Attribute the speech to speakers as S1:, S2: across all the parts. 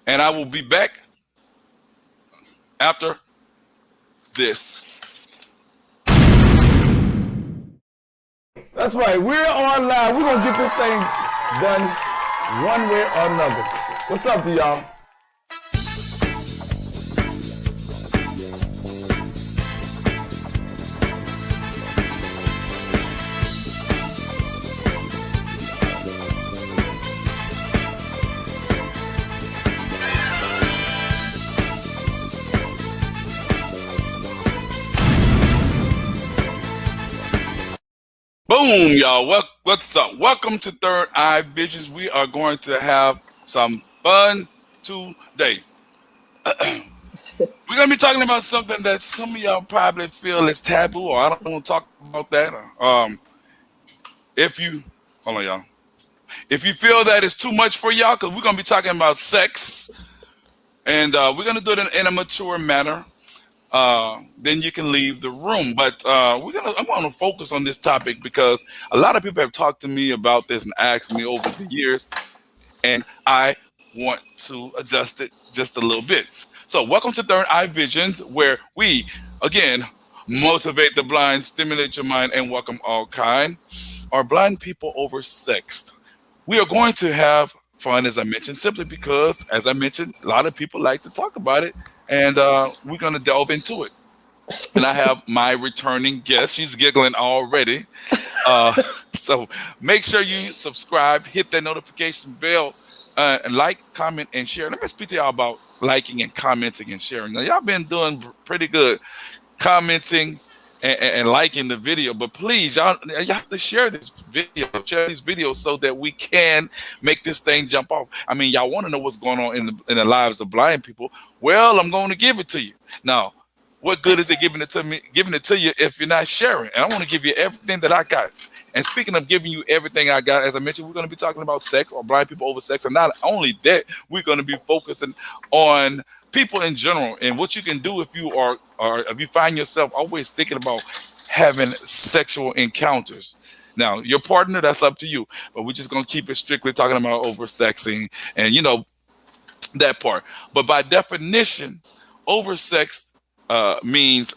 S1: and I will be back after this.
S2: That's right. We're on live. We're gonna get this thing done one way or another. What's up to y'all?
S1: Boom, y'all. What's up? Welcome to Third Eye Visions. We are going to have some fun today. We're going to be talking about something that some of y'all probably feel is taboo, or I don't want to talk about that. If you, hold on, y'all. If you feel that it's too much for y'all, because we're going to be talking about sex, and we're going to do it in a mature manner. Then you can leave the room. But I'm gonna focus on this topic because a lot of people have talked to me about this and asked me over the years, and I want to adjust it just a little bit. So welcome to Third Eye Visions, where we again motivate the blind, stimulate your mind, and welcome all kind. Are blind people oversexed? We are going to have fun, as I mentioned, simply because, as I mentioned, a lot of people like to talk about it, and we're going to delve into it. And I have my returning guest. She's giggling already. Uh, so make sure you subscribe, hit that notification bell, and like, comment, and share. Let me speak to y'all about liking and commenting and sharing. Now, y'all been doing pretty good commenting and liking the video, but please, y'all have to share these videos so that we can make this thing jump off. I mean, y'all want to know what's going on in the lives of blind people. Well, I'm going to give it to you. Now, what good is it giving it to you if you're not sharing? And I want to give you everything that I got. And speaking of giving you everything I got, as I mentioned, we're going to be talking about sex or blind people over sex. And not only that, we're going to be focusing on people in general and what you can do if you are or if you find yourself always thinking about having sexual encounters. Now, your partner, that's up to you. But we're just going to keep it strictly talking about oversexing and, that part. But by definition, oversex means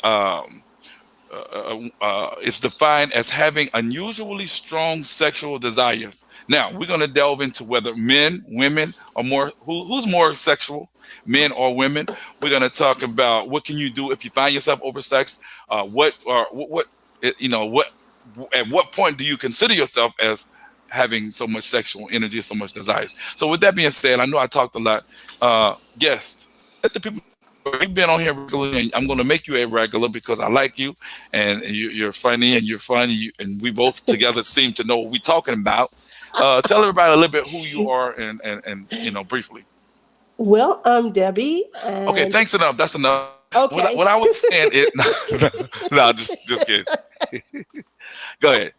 S1: it's defined as having unusually strong sexual desires. Now we're going to delve into whether men, women are more who's more sexual, men or women. We're going to talk about what can you do if you find yourself oversexed. What what at what point do you consider yourself as having so much sexual energy, so much desires? So with that being said, I know I talked a lot. Guests, let the people. You've been on here regularly, and I'm going to make you a regular because I like you, and you're funny, and you're funny, and we both together seem to know what we're talking about. Tell everybody a little bit who you are, and briefly.
S3: Well, I'm Debbie,
S1: Okay,
S3: and
S1: thanks enough. That's enough. What
S3: okay.
S1: I was saying is, no, just kidding. Go ahead.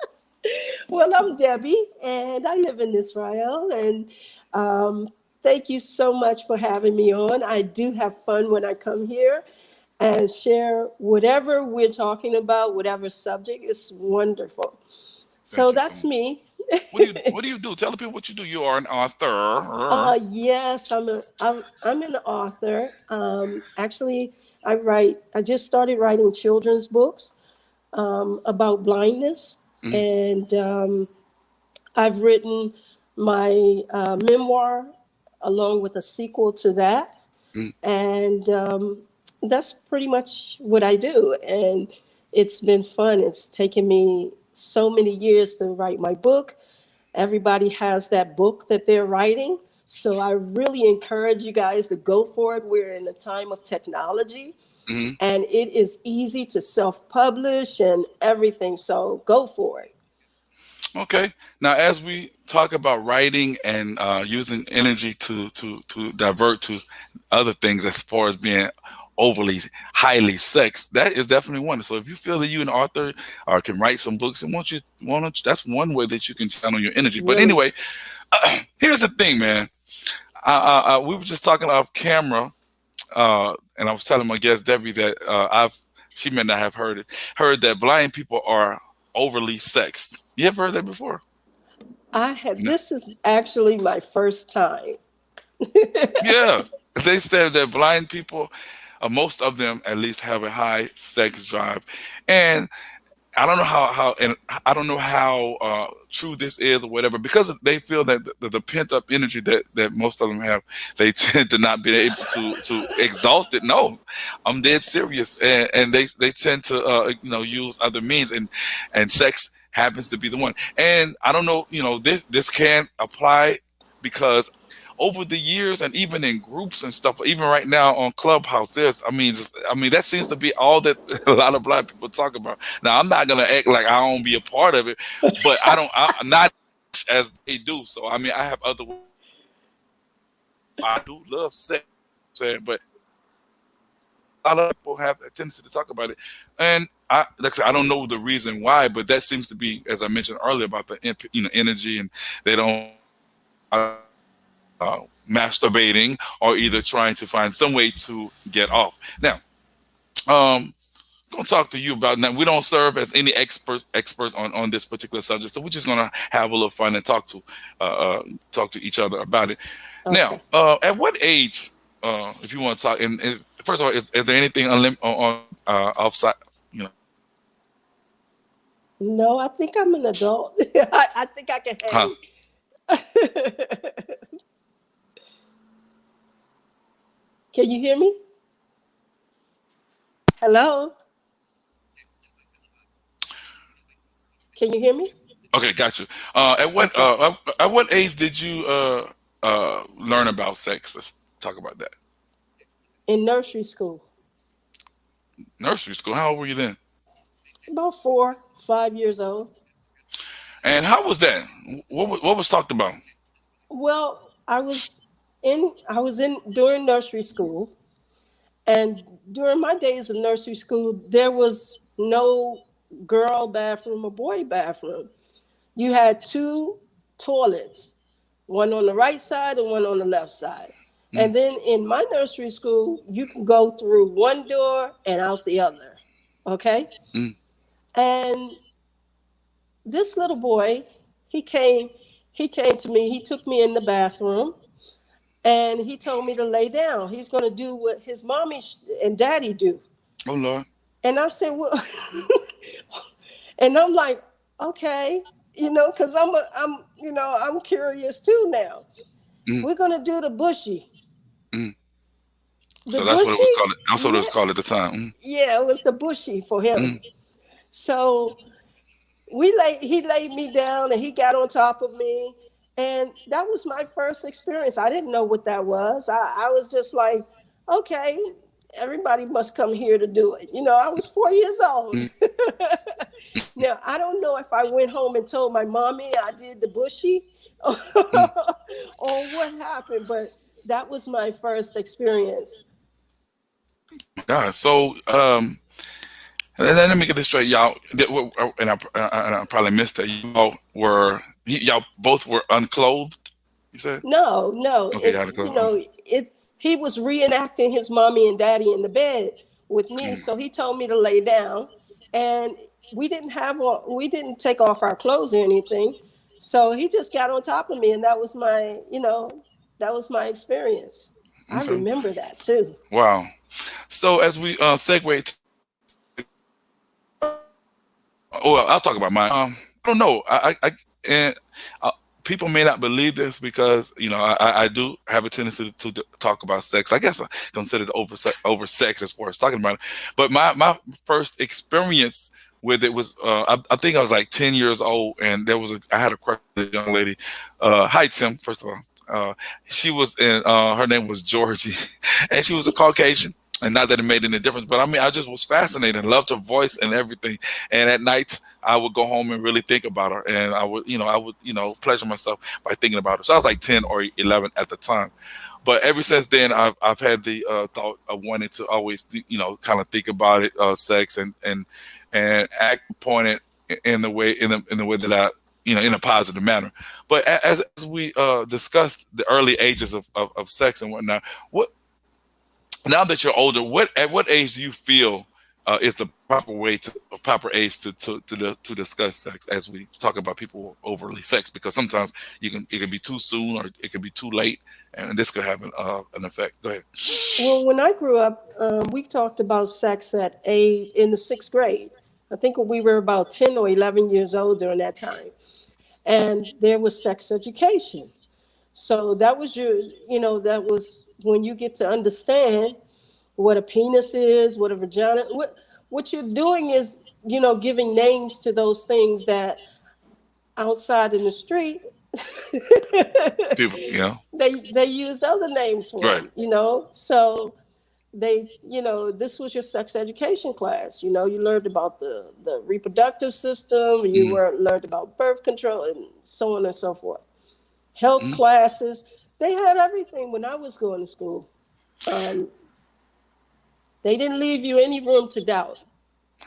S3: Well, I'm Debbie, and I live in Israel. And um, thank you so much for having me on. I do have fun when I come here and share whatever we're talking about, whatever subject. Is wonderful. So
S1: Thank you so
S3: that's
S1: much.
S3: me.
S1: What do you do? Tell the people what you do. You are an author.
S3: Yes, I'm an author. Actually, I write. I just started writing children's books about blindness,
S1: Mhm.
S3: and I've written my memoir along with a sequel to that,
S1: Mhm.
S3: and that's pretty much what I do. And it's been fun. It's taken me so many years to write my book. Everybody has that book that they're writing. So I really encourage you guys to go for it. We're in a time of technology
S1: Mhm.
S3: and it is easy to self publish and everything. So go for it.
S1: Okay. Now, as we talk about writing and using energy to divert to other things, as far as being overly highly sexed, that is definitely one. So, if you feel that you're an author or can write some books and that's one way that you can channel your energy. But
S3: Really.
S1: anyway, here's the thing, man. We were just talking off camera, and I was telling my guest Debbie that she may not have heard that blind people are overly sexed. You ever heard that before?
S3: I had
S1: No.
S3: this is actually my first time.
S1: Yeah, they said that blind people, most of them at least have a high sex drive, and I don't know how and I don't know how true this is or whatever, because they feel that the pent up energy that most of them have, they tend to not be able to exhaust it. No, I'm dead serious, and they tend to use other means, and sex happens to be the one. And I don't know, this can apply because over the years, and even in groups and stuff, even right now on Clubhouse, I mean that seems to be all that a lot of black people talk about. Now, I'm not gonna act like I don't be a part of it, but not as much as they do. So I mean, I have other ways I do love sex, saying, but a lot of people have a tendency to talk about it, and like I said, I don't know the reason why, but that seems to be, as I mentioned earlier, about the energy, and they don't masturbating or either trying to find some way to get off. Now, um, gonna talk to you about now. We don't serve as any experts on this particular subject, so we're just gonna have a little fun and talk to each other about it. Now,
S3: Okay.
S1: at what age, if you want to talk, and first of all, is there anything on outside? You know,
S3: No, I think I'm an adult. I think I can
S1: huh?
S3: hang. Can you hear me? Hello? Can you hear me?
S1: Okay, got you.
S3: Okay.
S1: At what age did you learn about sex? Let's talk about that.
S3: In nursery school,
S1: Nursery school. How old were you then?
S3: about 4, 5 years old.
S1: And how was that? What was talked about?
S3: Well, I was in during nursery school, and during my days in nursery school, there was no girl bathroom or boy bathroom. You had two toilets, one on the right side and one on the left side.
S1: Mm,
S3: And then in my nursery school, you can go through one door and out the other. Okay?
S1: mm.
S3: And this little boy, he came he came to me, he took me in the bathroom and he told me to lay down. He's going to do what his mommy and daddy do.
S1: Oh Lord.
S3: And I said, well, and I'm like, okay, because I'm curious too now.
S1: Mm,
S3: We're gonna do the bushy.
S1: mm.
S3: The
S1: So that's what it was
S3: bushy,
S1: called. That's what it
S3: yeah,
S1: was called at the time.
S3: yeah, it was the bushy for him.
S1: Mm,
S3: So he laid me down and he got on top of me. And that was my first experience. I didn't know what that was. I was just like, okay, everybody must come here to do it. I was 4 years old.
S1: mm,
S3: Now, I don't know if I went home and told my mommy I did the bushy
S1: mm.
S3: or what happened, but that was my first experience.
S1: God. So let me get this straight, y'all. And I probably missed that. Y'all both were unclothed. You said
S3: No, no,
S1: okay. Y'all had to clothes.
S3: he was reenacting his mommy and daddy in the bed with me, so he told me to lay down, and we didn't take off our clothes or anything, so he just got on top of me, and that was my experience. I
S1: Okay.
S3: remember that too.
S1: Wow. So as we segue oh, well, I'll talk about mine. I don't know. And uh, people may not believe this because I do have a tendency to talk about sex. I guess I consider it over sex as far as talking about it. But my first experience with it was I think I was like 10 years old, and I had a crush on a young lady. Hi Tim, first of all. She was in her name was Georgie, and she was a Caucasian. And not that it made any difference, but I mean, I just was fascinated, loved her voice and everything. And at night, I would go home and really think about her, and I would pleasure myself by thinking about her. So I was like 10 or 11 at the time. But ever since then, I've had the thought of wanting to always, kind of think about it, sex, and act upon it in the way that in a positive manner. But as we discussed the early ages of sex and whatnot, what now that you're older, at what age do you feel is the proper way to a proper age to discuss sex as we talk about people who are overly sex, because sometimes it can be too soon or it can be too late, and this could have an effect. Go ahead.
S3: Well, when I grew up, we talked about sex at age in the sixth grade. I think we were about 10 or 11 years old during that time. And there was sex education. So that was that was when you get to understand what a penis is, what a vagina, what you're doing is, giving names to those things that outside in the street,
S1: People,
S3: they use other names for
S1: right.
S3: them. So this was your sex education class. You learned about the reproductive system, you
S1: Hmm.
S3: were learned about birth control and so on and so forth. Health
S1: Hmm.
S3: classes, they had everything when I was going to school. Um, they didn't leave you any room to doubt.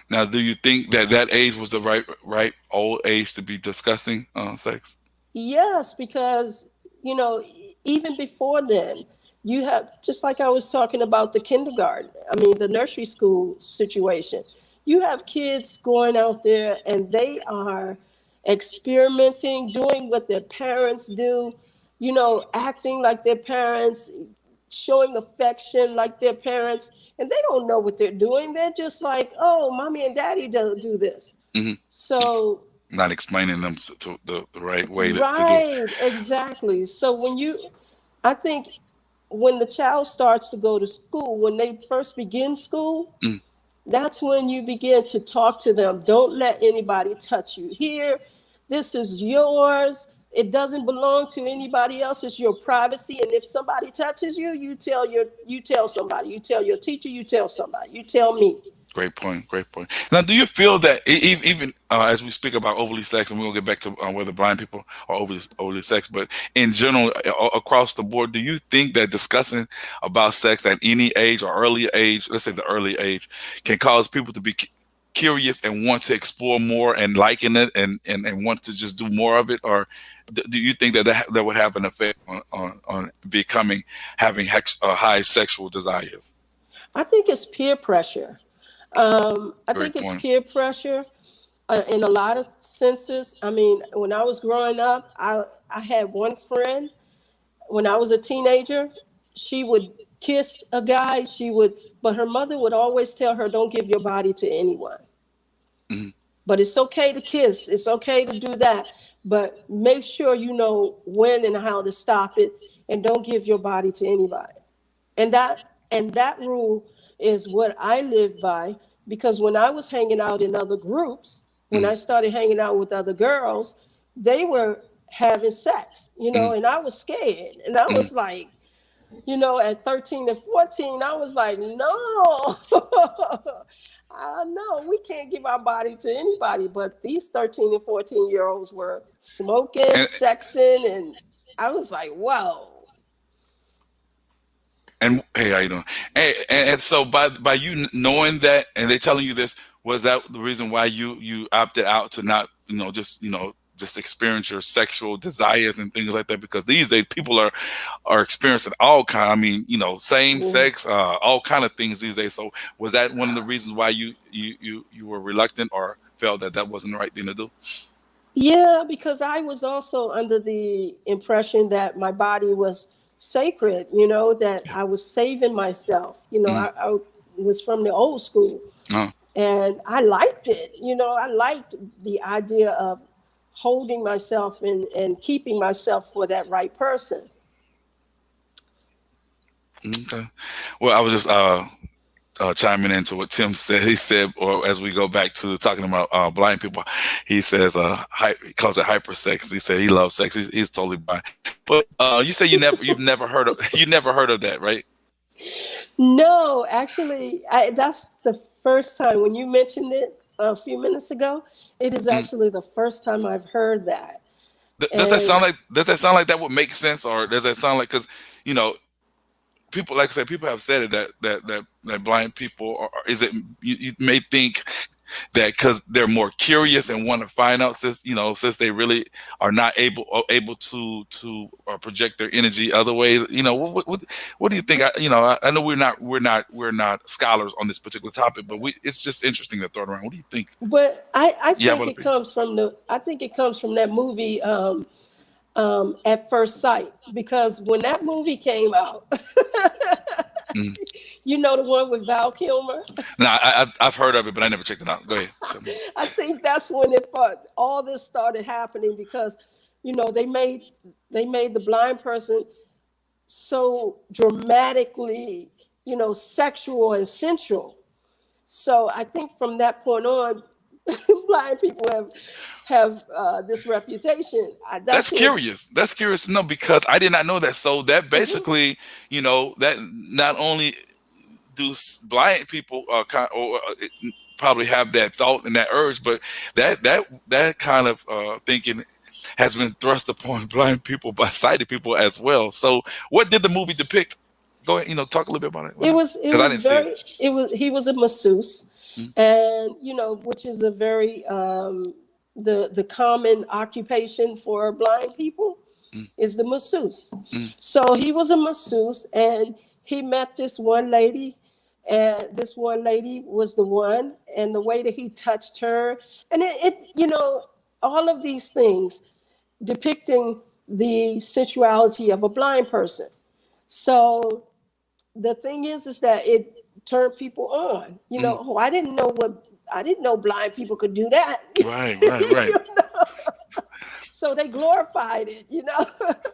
S1: Now, do you think that that age was the right old age to be discussing sex?
S3: Yes, because even before then, you have, just like I was talking about the kindergarten, I mean the nursery school situation. You have kids going out there and they are experimenting, doing what their parents do, acting like their parents, showing affection like their parents, and they don't know what they're doing. They're just like, oh, mommy and daddy don't do this.
S1: Hmm.
S3: So
S1: Not explaining them to the right way to do it.
S3: right, exactly. So I think when the child starts to go to school, when they first begin school,
S1: Mm.
S3: that's when you begin to talk to them. Don't let anybody touch you here. This is yours. It doesn't belong to anybody else. It's your privacy. And if somebody touches you, you tell somebody. You tell your teacher. You tell somebody. You tell me.
S1: Great point. Great point. Now, do you feel that even as we speak about overly sex, and we'll get back to whether blind people are overly sex, but in general, across the board, do you think that discussing about sex at any age or early age, let's say the early age, can cause people to be curious and want to explore more and liking it and want to just do more of it? Or do you think that would have an effect on becoming having high sexual desires?
S3: I think it's peer pressure. I think
S1: Great
S3: it's
S1: point.
S3: peer pressure in a lot of senses. I mean, when I was growing up, I had one friend when I was a teenager. She would kiss a guy. But her mother would always tell her, "Don't give your body to anyone."
S1: Mhm.
S3: But it's okay to kiss. It's okay to do that. But make sure you know when and how to stop it, and don't give your body to anybody. And that rule is what I live by, because when I was hanging out in other groups, when
S1: Mhm.
S3: I started hanging out with other girls, they were having sex,
S1: Mhm.
S3: and I was scared. And I
S1: Mhm.
S3: was like, at 13 and 14, I was like, no, no, we can't give our body to anybody. But these 13 and 14-year-olds were smoking,
S1: And
S3: sexing, and I was like, whoa.
S1: and hey, how you doing? And so by you knowing that and they telling you this, was that the reason why you opted out to not just experience your sexual desires and things like that? Because these days people are experiencing all kind. I mean, same sex, all kind of things these days. So was that one of the reasons why you were reluctant or felt that that wasn't the right thing to do?
S3: Yeah, because I was also under the impression that my body was sacred, that
S1: Yeah.
S3: I was saving myself.
S1: Mm.
S3: I was from the old school
S1: Uh,
S3: and I liked it. I liked the idea of holding myself and keeping myself for that right person.
S1: okay. Well, I was just chiming into what Tim said. He said, or as we go back to talking about blind people, he says, he calls it hypersex. He said he loves sex. He's totally blind. But you say you've never heard of you never heard of that, right?
S3: No, actually, that's the first time when you mentioned it a few minutes ago. It is
S1: Mm.
S3: actually the first time I've heard that.
S1: Does that
S3: And
S1: sound like that would make sense, or does that sound like because you know people like I said people have said it that blind people is it you may think that because they're more curious and want to find out, since they really are not able to project their energy other ways. What do you think? I know we're not scholars on this particular topic, but it's just interesting to throw it around. What do you think?
S3: But I
S1: You have
S3: think
S1: other
S3: it
S1: opinion?
S3: comes from that movie At First Sight, because when that movie came out,
S1: Mm.
S3: the one with Val Kilmer.
S1: No, I've heard of it, but I never checked it out. Go ahead, tell me.
S3: I think that's when all this started happening, because they made the blind person so dramatically, sexual and sensual. So I think from that point on, blind people have this reputation.
S1: That's
S3: That's what.
S1: curious. That's curious to know because I did not know that. So that
S3: Mhm.
S1: basically, that not only do blind people probably have that thought and that urge, but that kind of thinking has been thrust upon blind people by sighted people as well. So, what did the movie depict? Go ahead, talk a little bit about it.
S3: It was it
S1: Because I
S3: was
S1: didn't see it.
S3: very it was He was a masseuse,
S1: Mm,
S3: and which is a very the common occupation for blind people
S1: mm,
S3: is the masseuse.
S1: mm.
S3: So he was a masseuse, and he met this one lady, and this one lady was the one, and the way that he touched her, and all of these things depicting the sensuality of a blind person. So the thing is that it turned people on.
S1: Mm.
S3: Oh, I didn't know blind people could do that.
S1: Right, right, right.
S3: So they glorified it.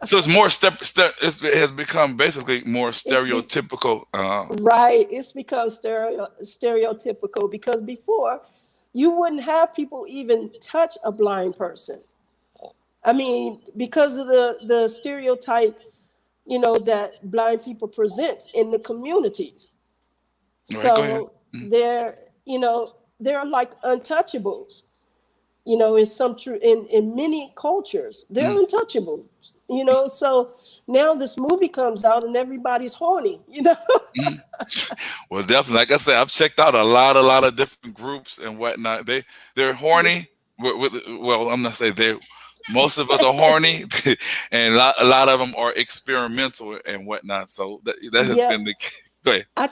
S1: So it's more it has become basically more
S3: It's be,
S1: stereotypical.
S3: right. It's become stereotypical, because before you wouldn't have people even touch a blind person. I mean, because of the stereotype, that blind people present in the communities.
S1: Right, go ahead.
S3: So they're like untouchables. In in many cultures, they're
S1: Mm.
S3: untouchable. So now this movie comes out and everybody's horny.
S1: Mm. Well, definitely. Like I said, I've checked out a lot of different groups and whatnot. They're horny. Well, I'm not saying they. Most of us are horny, and a lot of them are experimental and whatnot. So that has
S3: Yeah,
S1: been the. Go ahead.
S3: I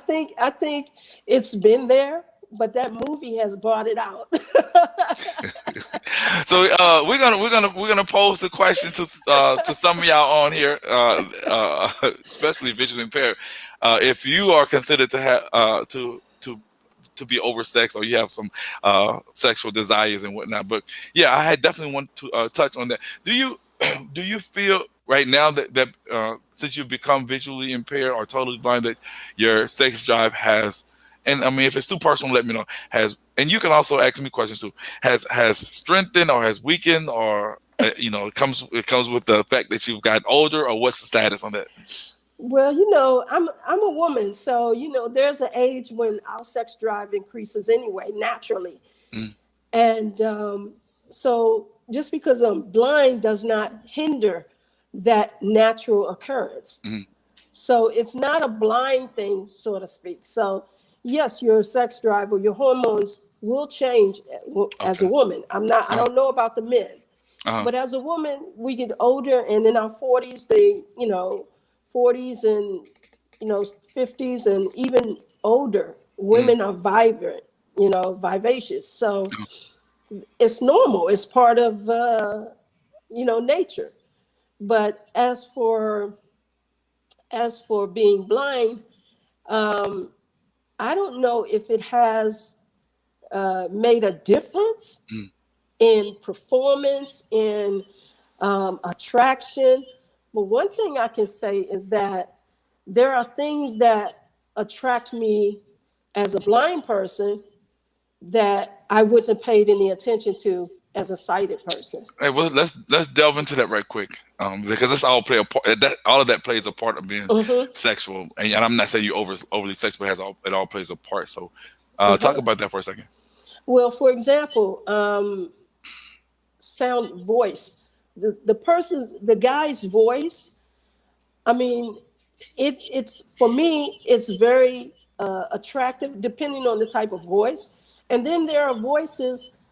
S3: think it's been there, but that movie has brought it out.
S1: So we're gonna pose the question to some of y'all on here, especially visually impaired. If you are considered to have to be oversexed or you have some sexual desires and whatnot. But yeah, I had definitely want to touch on that. Do you do you feel right now that since you've become visually impaired or totally blind that your sex drive has, and I mean if it's too personal, let me know, has, and you can also ask me questions too, has strengthened or has weakened or it comes with the fact that you've gotten older, or what's the status on that?
S3: Well, I'm a woman, so there's an age when our sex drive increases anyway, naturally.
S1: Mm,
S3: And so just because I'm blind does not hinder that natural occurrence.
S1: mm,
S3: So it's not a blind thing, so to speak. So yes, your sex drive or your hormones will change as a
S1: okay.
S3: woman. I
S1: Uh,
S3: don't know about the men,
S1: uh,
S3: but as a woman, we get older, and in our 40s, 40s and 50s and even older,
S1: mm,
S3: women are vibrant, vivacious. So
S1: uh,
S3: it's normal. It's part of nature. But as for being blind, um, I don't know if it has made a difference
S1: mm,
S3: in performance, in attraction. But one thing I can say is that there are things that attract me as a blind person that I wouldn't have paid any attention to as a sighted person.
S1: Hey, well, let's delve into that right quick, because that's all play a part. That all of that plays a part of being
S3: Hmm.
S1: sexual, and I'm not saying you overly sexual, but it all plays a part. So, talk
S3: Hmm.
S1: about that for a second.
S3: Well, for example, sound voice. The guy's voice. I mean, it's for me. It's very attractive, depending on the type of voice. And then there are voices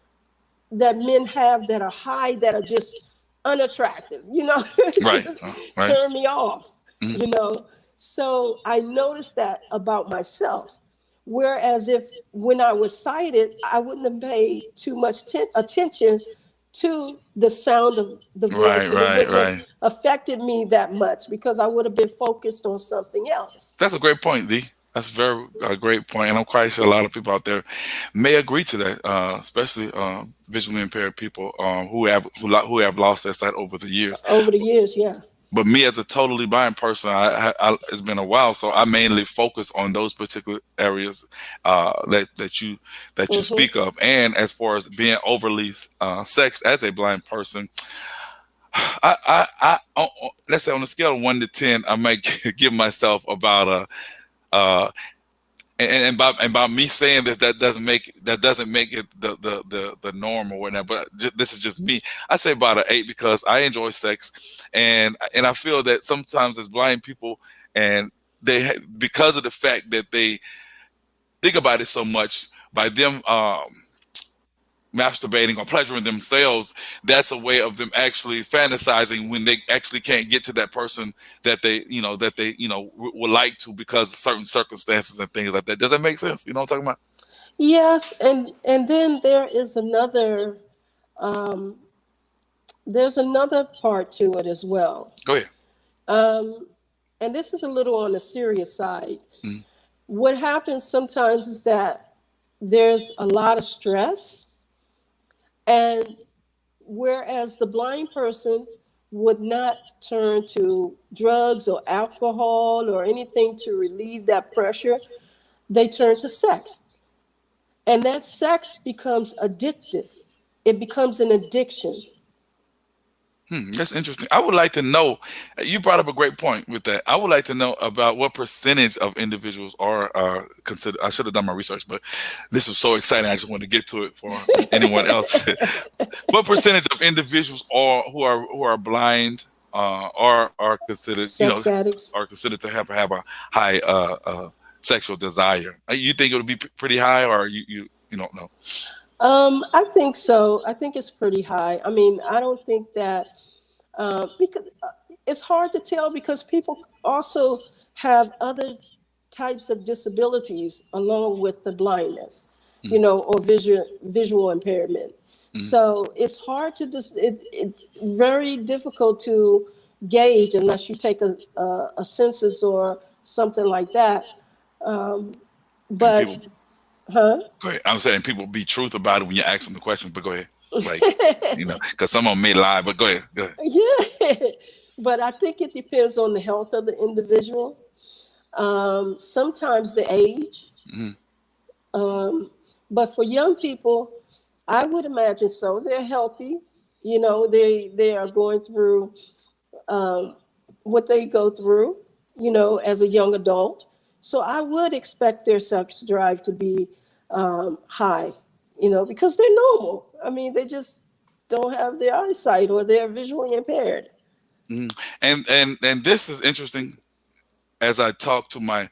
S3: that men have that are high, that are just unattractive,
S1: Right.
S3: just
S1: Right.
S3: turn me off,
S1: Mhm.
S3: you know. So I noticed that about myself. Whereas if when I was sighted, I wouldn't have paid too much attention to the sound of the
S1: Right.
S3: voice, and it
S1: Right.
S3: wouldn't have
S1: Right.
S3: affected me that much because I would have been focused on something else.
S1: That's a great point, D. That's very a great point, and I'm quite sure a lot of people out there may agree to that, especially visually impaired people who have lost their sight over the years.
S3: Over the years, yeah.
S1: But me as a totally blind person, it's been a while, so I mainly focus on those particular areas that you
S3: Hmm.
S1: speak of. And as far as being overly sexed as a blind person, let's say on a scale of 1 to 10, I might give myself about a uh, and by me saying this, that doesn't make it the norm or whatnot. But this is just me. I say about an 8 because I enjoy sex, and I feel that sometimes as blind people, and because of the fact that they think about it so much, by them masturbating or pleasuring themselves, that's a way of them actually fantasizing when they actually can't get to that person that they would like to because of certain circumstances and things like that. Does that make sense? You know what I'm talking about?
S3: Yes, and then um, there's another part to it as well.
S1: Go ahead.
S3: Um, and this is a little on the serious side.
S1: Mhm.
S3: What happens sometimes is that there's a lot of stress, and whereas the blind person would not turn to drugs or alcohol or anything to relieve that pressure, they turn to sex. And that sex becomes addictive. It becomes an addiction.
S1: That's interesting. I would like to know. You brought up a great point with that. I would like to know about what percentage of individuals are considered. I should have done my research, but this was so exciting. I just wanted to get to it for anyone else. What percentage of individuals who are blind are considered
S3: Sex addicts.
S1: are considered to have a high sexual desire? You think it would be pretty high, or you don't know?
S3: I think so. I think it's pretty high. I mean, I don't think that because it's hard to tell because people also have other types of disabilities along with the blindness, or visual impairment.
S1: Mhm.
S3: So it's hard to it's very difficult to gauge unless you take a census or something like that. Um,
S1: And
S3: but,
S1: people
S3: huh?
S1: go ahead. I'm saying people be truth about it when you ask them the questions, but go ahead. Like, because some of them may lie, but go ahead. Go ahead.
S3: Yeah, but I think it depends on the health of the individual. Sometimes the age,
S1: Mhm.
S3: um, but for young people, I would imagine so. They're healthy, they are going through um, what they go through, as a young adult. So I would expect their sex drive to be high, because they're normal. I mean, they just don't have their eyesight or they're visually impaired.
S1: Mhm. And this is interesting as I talk to my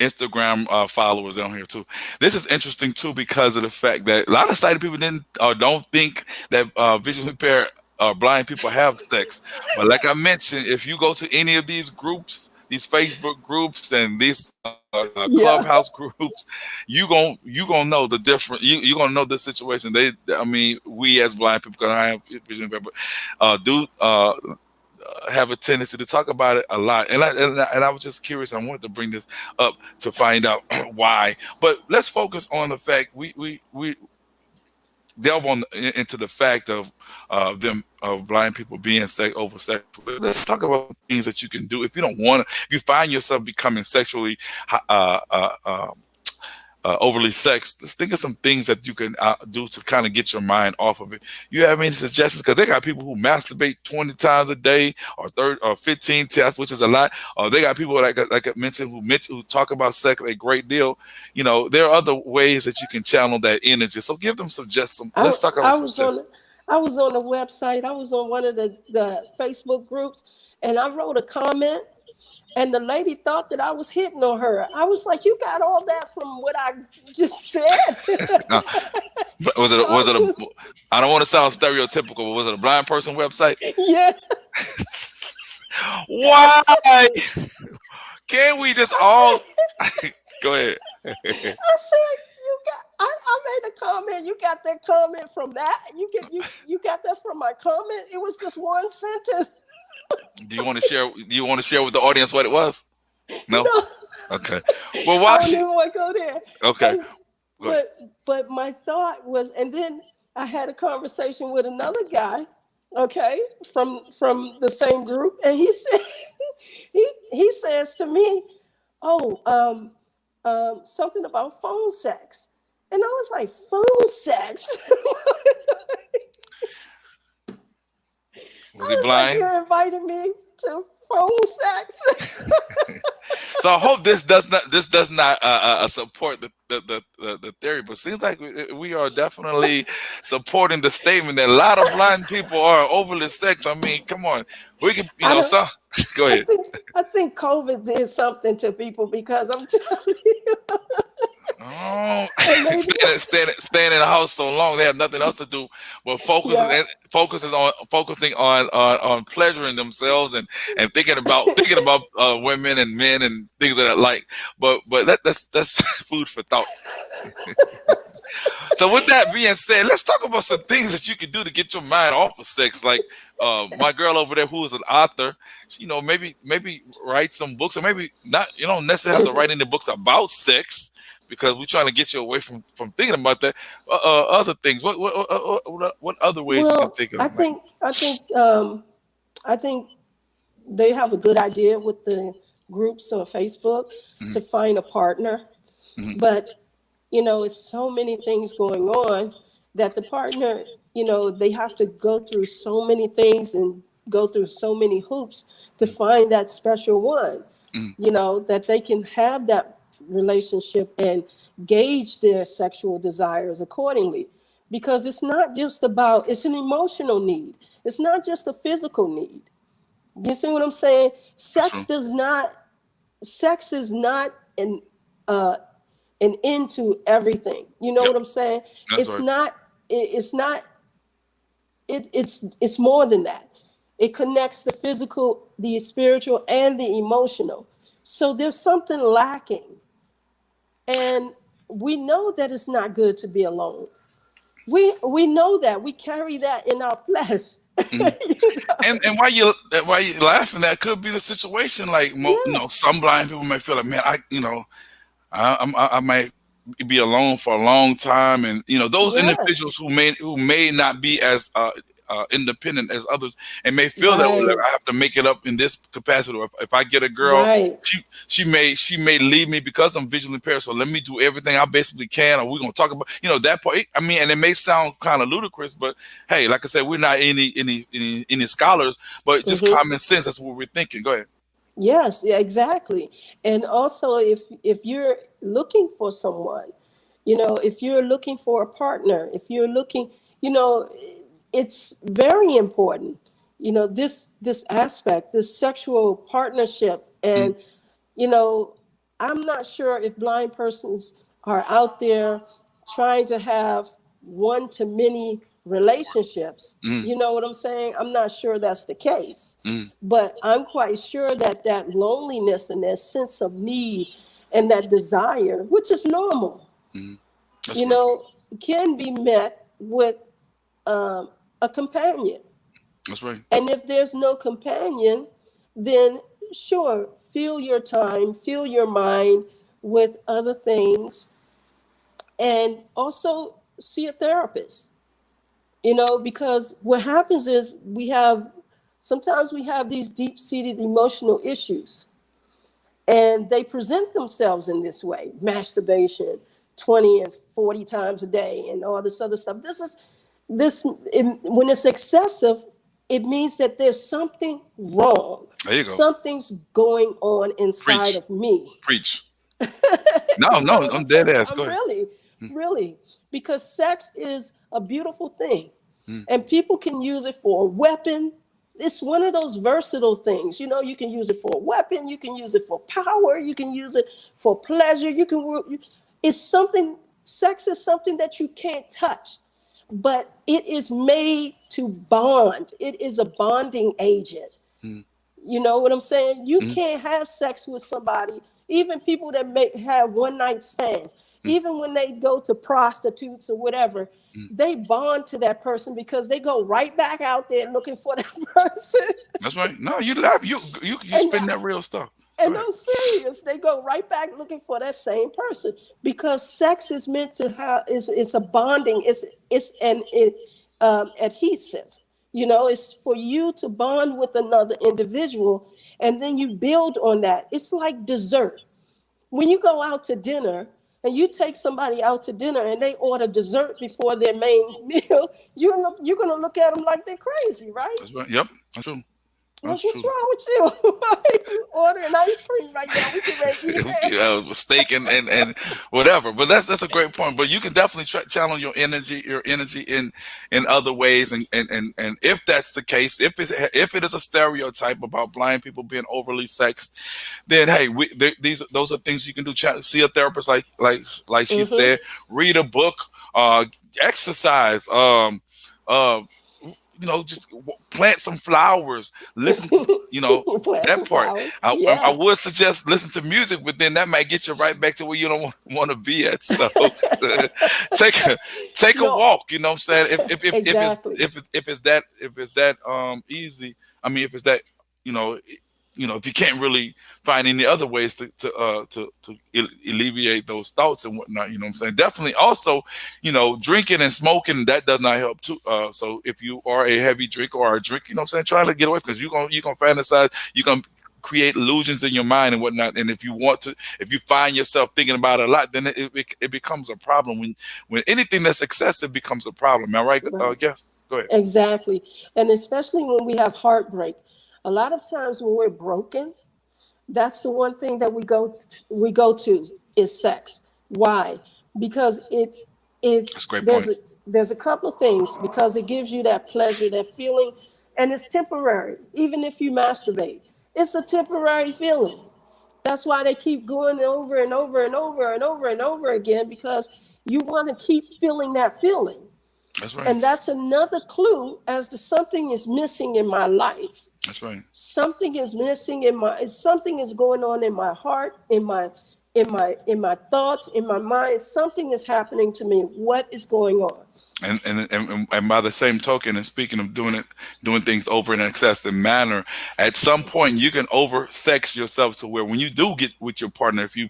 S1: Instagram followers on here too. This is interesting too because of the fact that a lot of sighted people didn't or don't think that visually impaired blind people have sex. But like I mentioned, if you go to any of these groups, these Facebook groups and these
S3: Yeah.
S1: clubhouse groups, you gonna know the different. You gonna know the situation. I mean, we as blind people, because I have vision impaired, but do have a tendency to talk about it a lot, and I was just curious. I wanted to bring this up to find out why. But let's focus on the fact we delve into the fact of them of blind people being over sexual. Let's talk about some things that you can do if you don't want to. If you find yourself becoming sexually overly sexed, let's think of some things that you can do to kind of get your mind off of it. You have any suggestions? Because they got people who masturbate 20 times a day or 30 or 15 times, which is a lot. Or they got people like I mentioned who talk about sex a great deal. There are other ways that you can channel that energy. So give them some.
S3: I,
S1: Let's talk about
S3: I
S1: some
S3: was on
S1: suggestions.
S3: I was on the website. I was on one of the Facebook groups, and I wrote a comment. And the lady thought that I was hitting on her. I was like, you got all that from what I just said.
S1: Now, was it
S3: So I
S1: was it a?
S3: just,
S1: I don't want to sound stereotypical, but was it a blind person website?
S3: yeah. I
S1: Why
S3: said,
S1: can't we just
S3: I
S1: all
S3: said,
S1: go ahead?
S3: I said, you got. I made a comment. You got that comment from that. You got that from my comment. It was just one sentence.
S1: Do you want to share? Do you want to share with the audience what it was? No.
S3: No,
S1: Okay. Well,
S3: I
S1: why
S3: don't
S1: she?
S3: even want to go there.
S1: Okay.
S3: And
S1: Go ahead.
S3: but my thought was, and then I had a conversation with another guy, okay, from the same group, and he said he says to me, "Oh, something about phone sex," and I was like, "Phone sex."
S1: Was
S3: I
S1: he
S3: was like,
S1: blind?
S3: "You're inviting me to phone sex."
S1: So I hope this does not support the theory, but seems like we are definitely supporting the statement that a lot of blind people are overly sex. I mean, come on, we can
S3: I don't.
S1: so go
S3: I
S1: ahead.
S3: think I think COVID did something to people because I'm telling you,
S1: Oh,
S3: and maybe
S1: staying in the house so long, they have nothing else to do but
S3: yeah,
S1: focusing on pleasuring themselves and thinking about women and men and things of that like. But that's food for thought. So with that being said, let's talk about some things that you can do to get your mind off of sex. Like my girl over there who is an author, she, maybe write some books, or maybe not. You don't necessarily have to write any books about sex because we're trying to get you away from thinking about that. Other things. What other ways you can
S3: well,
S1: think
S3: I
S1: of? Like,
S3: think I think um, I think they have a good idea with the groups on Facebook
S1: mhm,
S3: to find a partner,
S1: mhm,
S3: but it's so many things going on that the partner, they have to go through so many things and go through so many hoops to
S1: mhm,
S3: find that special one,
S1: mhm.
S3: that they can have that relationship and gauge their sexual desires accordingly. Because it's not just about, it's an emotional need. It's not just a physical need. You see what I'm saying?
S1: That's true.
S3: Sex is not uh, an into everything. You know
S1: Yep,
S3: what I'm saying?
S1: that's
S3: It's
S1: right.
S3: not. It's not. It's more than that. It connects the physical, the spiritual, and the emotional. So there's something lacking, and we know that it's not good to be alone. We know that we carry that in our flesh.
S1: Mhm.
S3: You know?
S1: And why you laughing? That could be the situation. Like
S3: Yes.
S1: some blind people may feel like, man, I might be alone for a long time, and those individuals
S3: Yes.
S1: who may not be as independent as others, and may feel that way. Like,
S3: Right.
S1: I have to make it up in this capacity. Or if I get a girl,
S3: Right.
S1: she may leave me because I'm visually impaired. So let me do everything I basically can. Or we're gonna talk about that part. I mean, and it may sound kind of ludicrous, but hey, like I said, we're not any scholars, but just
S3: Mm-hmm.
S1: common sense. That's what we're thinking. Go ahead.
S3: Yes, yeah, exactly. And also, if you're looking for someone, if you're looking for a partner, if you're looking, you know, it's very important. This aspect, this sexual partnership,
S1: Mm,
S3: and you know, I'm not sure if blind persons are out there trying to have one to many relationships.
S1: mm,
S3: You know what I'm saying? I'm not sure that's the case.
S1: mm,
S3: But I'm quite sure that that loneliness and that sense of need and that desire, which is normal,
S1: mm. That's
S3: you
S1: right.
S3: know, can be met with a companion.
S1: That's right.
S3: And if there's no companion, then sure, fill your time, fill your mind with other things, and also see a therapist, because what happens is sometimes we have these deep seated emotional issues, and they present themselves in this way: masturbation 20 and 40 times a day, and all this other stuff. When it's excessive, it means that there's something wrong.
S1: There you go.
S3: Something's going on inside
S1: Preach.
S3: of me.
S1: Preach. No,
S3: You know
S1: no,
S3: what I'm
S1: I'm dead
S3: saying?
S1: ass. Go
S3: I'm
S1: ahead.
S3: really,
S1: Mm,
S3: really, because sex is a beautiful thing,
S1: mm,
S3: and people can use it for a weapon. it's one of those versatile things. You know, you can use it for a weapon, you can use it for power, you can use it for pleasure. It's something, sex is something that you can't touch, but it is made to bond. It is a bonding agent.
S1: Mm,
S3: You know what I'm saying? You
S1: mm,
S3: can't have sex with somebody, even people that may have one night stands,
S1: mm,
S3: even when they go to prostitutes or whatever,
S1: mm.
S3: they bond to that person because they go right back out there looking for that person.
S1: That's right. No, you laugh. You
S3: and
S1: spin that real stuff. Go
S3: and
S1: ahead.
S3: I'm serious. They go right back looking for that same person because sex is meant to have it's a bonding. It's an adhesive. You know, it's for you to bond with another individual, and then you build on that. It's like dessert. When you go out to dinner and you take somebody out to dinner and they order dessert before their main meal, you're gonna look at them like they're crazy, right?
S1: That's right. Yep. That's true.
S3: Like,
S1: That's
S3: what's
S1: true.
S3: wrong with you? You ordering ice cream right now? We can ready to eat it.
S1: Steak and whatever. But that's a great point. But you can definitely channel your energy in other ways. And if that's the case, if it is a stereotype about blind people being overly sexed, then hey, those are things you can do. See a therapist, like she
S3: Mm-hmm.
S1: said. Read a book. Exercise. Uh, just plant some flowers. Listen to
S3: Plant
S1: that
S3: some
S1: part.
S3: flowers.
S1: I
S3: Yeah.
S1: would suggest listen to music, but then that might get you right back to where you don't want to be at. So take a take a
S3: No,
S1: walk. You know what I'm saying?
S3: exactly.
S1: If it's that easy. I mean, if it's that you know if you can't really find any other ways to alleviate those thoughts and whatnot, what I'm saying? Definitely also, drinking and smoking, that does not help too. So if you are a heavy drinker or a drink, what I'm saying, try to get away because you're gonna fantasize, you're gonna create illusions in your mind and whatnot. And if you find yourself thinking about it a lot, then it becomes a problem. When anything that's excessive becomes a problem. Am I right?
S3: Right.
S1: Guess. Go ahead.
S3: Exactly. And especially when we have heartbreak. A lot of times when we're broken, that's the one thing that we go to is sex. Why? Because it
S1: That's a great
S3: there's
S1: point.
S3: a there's a couple of things because it gives you that pleasure, that feeling, and it's temporary. Even if you masturbate, it's a temporary feeling. That's why they keep going over and over and over and over and over again because you want to keep feeling that feeling.
S1: That's right.
S3: And that's another clue as to something is missing in my life.
S1: That's right.
S3: Something is missing in my something is going on in my heart, in my thoughts, in my mind. Something is happening to me. What is going on?
S1: And by the same token, and speaking of doing things over in an excessive manner, at some point you can oversex yourself to where when you do get with your partner, if you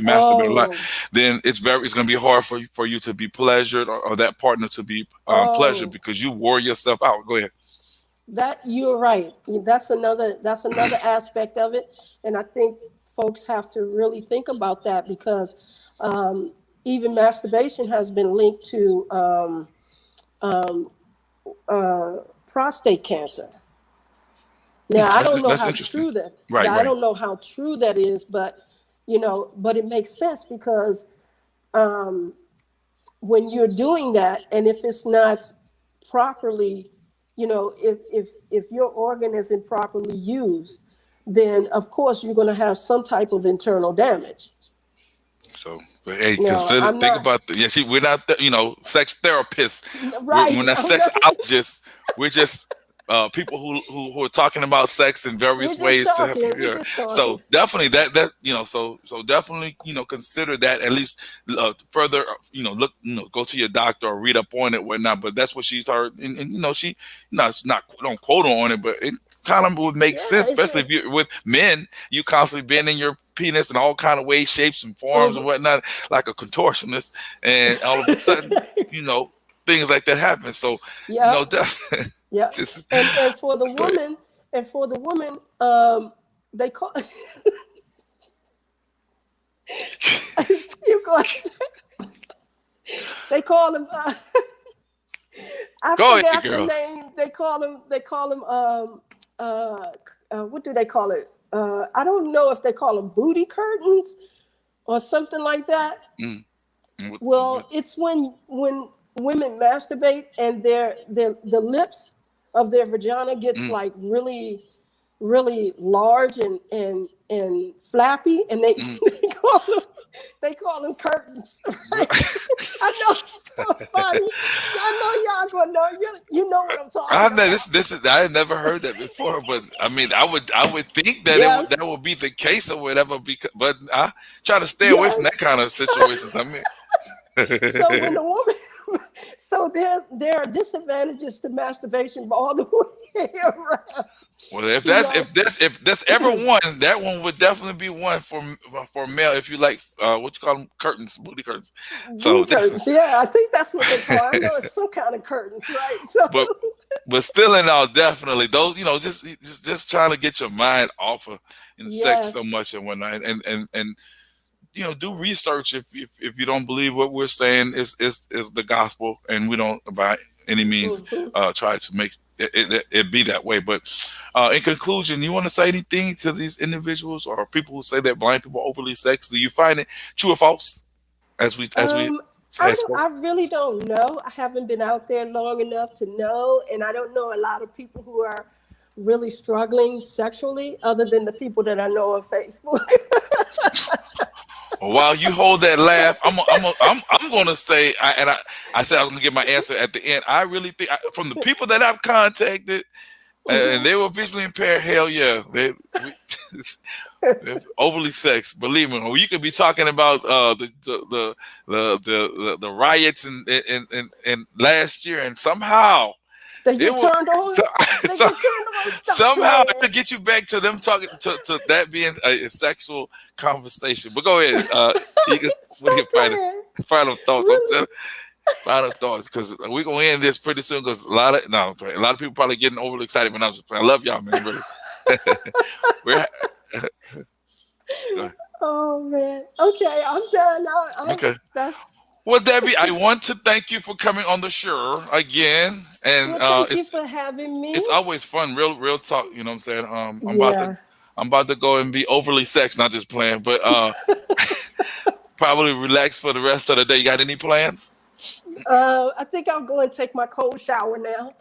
S1: masturbate a lot,
S3: Oh,
S1: then it's going to be hard for you to be pleasured or that partner to be pleasured
S3: oh,
S1: because you wore yourself out. Go ahead.
S3: that you're right. That's another aspect of it, and I think folks have to really think about that because um, even masturbation has been linked to um, uh, prostate cancer. Now, I don't know
S1: That's
S3: how
S1: interesting.
S3: true that.
S1: Right.
S3: Yeah, I
S1: Right.
S3: don't know how true that is, but it makes sense because um, when you're doing that, and if it's not properly, if your organ isn't properly used, then of course you're going to have some type of internal damage.
S1: So, but hey,
S3: Now, I'm
S1: think
S3: not
S1: about we're not, sex therapists. We're
S3: right.
S1: not
S3: I'm not.
S1: sexologists. We're just people who are talking about sex in
S3: We're
S1: various
S3: just
S1: ways to help
S3: talking.
S1: you.
S3: We're
S1: Yeah.
S3: just talking.
S1: So definitely so definitely consider that at least further look go to your doctor or read up on it whatnot. But that's what she's heard, and she it's not don't quote her on it, but it kind of would make
S3: Yeah,
S1: sense, especially if you're with men. You constantly bending your penis in all kind of ways, shapes, and forms and
S3: mhm.
S1: whatnot, like a contortionist, and all of a sudden, you know, things like that happen. So,
S3: Yep. Yeah,
S1: this is
S3: and for the
S1: go ahead.
S3: woman, they call you go. They call them. I
S1: Go ahead,
S3: forgot the
S1: girl.
S3: name. They call them. What do they call it? I don't know if they call them booty curtains or something like that.
S1: Mm. What-
S3: Well, it's when women masturbate and the lips of their vagina gets
S1: Mm,
S3: like really, really large and flappy, and they
S1: mm.
S3: they call them curtains. Right? I know it's so funny. I know y'all gonna know. You know what I'm talking
S1: I know
S3: about.
S1: this is I had never heard that before, but I mean, I would think that
S3: Yes,
S1: that would be the case or whatever. Because, but I try to stay away from that
S3: yes.
S1: kind of situations. I mean,
S3: So when the woman, so there are disadvantages to masturbation all the way around.
S1: well, if
S3: You
S1: that's
S3: know,
S1: if that's ever one, that one would definitely be one for male. If you like, what you call them, curtains, booty curtains.
S3: booty
S1: So definitely,
S3: curtains. Yeah, I think that's what they call. I know it's some kind of curtains, right? So
S1: but still in all, definitely those, just trying to get your mind off of sex so
S3: yes.
S1: much and whatnot, and do research if you don't believe what we're saying is the gospel, and we don't by any means
S3: Hmm.
S1: try to make it be that way. But in conclusion, you want to say anything to these individuals or people who say that blind people are overly sexed? Do you find it true or false? As we
S3: Um,
S1: has spoke.
S3: I really don't know. I haven't been out there long enough to know, and I don't know a lot of people who are really struggling sexually, other than the people that I know on Facebook.
S1: Well, while you hold that laugh, I'm going to say, I said I was going to give my answer at the end. I really think from the people that I've contacted, and
S3: Mhm.
S1: they were visually impaired. Hell yeah, they're overly sexed. Believe me, or you could be talking about the riots in last year, and somehow
S3: They
S1: it
S3: get
S1: will
S3: turned on.
S1: so,
S3: They
S1: so,
S3: get turned on. Stop
S1: somehow
S3: playing.
S1: it'll get you back to them talking to that being a sexual conversation. But go ahead, you can, what are
S3: Stop
S1: your
S3: playing.
S1: final thoughts? I'm
S3: Really?
S1: telling final thoughts because we're gonna end this pretty soon because a lot of people probably getting overly excited when I'm just playing. I love y'all, man. Really. We're
S3: Oh man. Okay, I'm done.
S1: okay.
S3: That's
S1: Well, Debbie, I want to thank you for coming on the show again, and
S3: well. Thank you for having me.
S1: it's always fun, real talk. You know what I'm saying?
S3: Yeah.
S1: I'm about to go and be overly sexed, not just playing, but probably relax for the rest of the day. You got any plans?
S3: I think I'll go and take my cold shower now.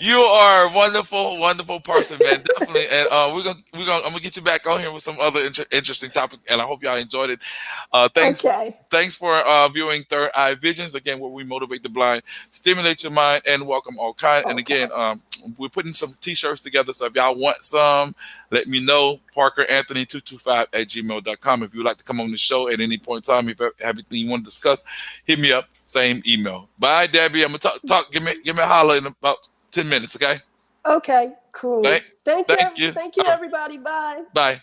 S1: You are a wonderful, wonderful person, man. Definitely, and I'm gonna get you back on here with some other interesting topic, and I hope y'all enjoyed it. Thanks,
S3: Okay.
S1: thanks for viewing Third Eye Visions again, where we motivate the blind, stimulate your mind, and welcome all kind. And again,
S3: Okay.
S1: we're putting some T-shirts together, so if y'all want some, let me know. ParkerAnthony225@gmail.com. If you would like to come on the show at any point in time, if you have anything you want to discuss, hit me up. Same email. Bye, Debbie. I'm gonna talk. Give me a holler in about 10 minutes, okay?
S3: Okay. Cool.
S1: Thank, thank you.
S3: Thank you, everybody. Bye.
S1: Bye.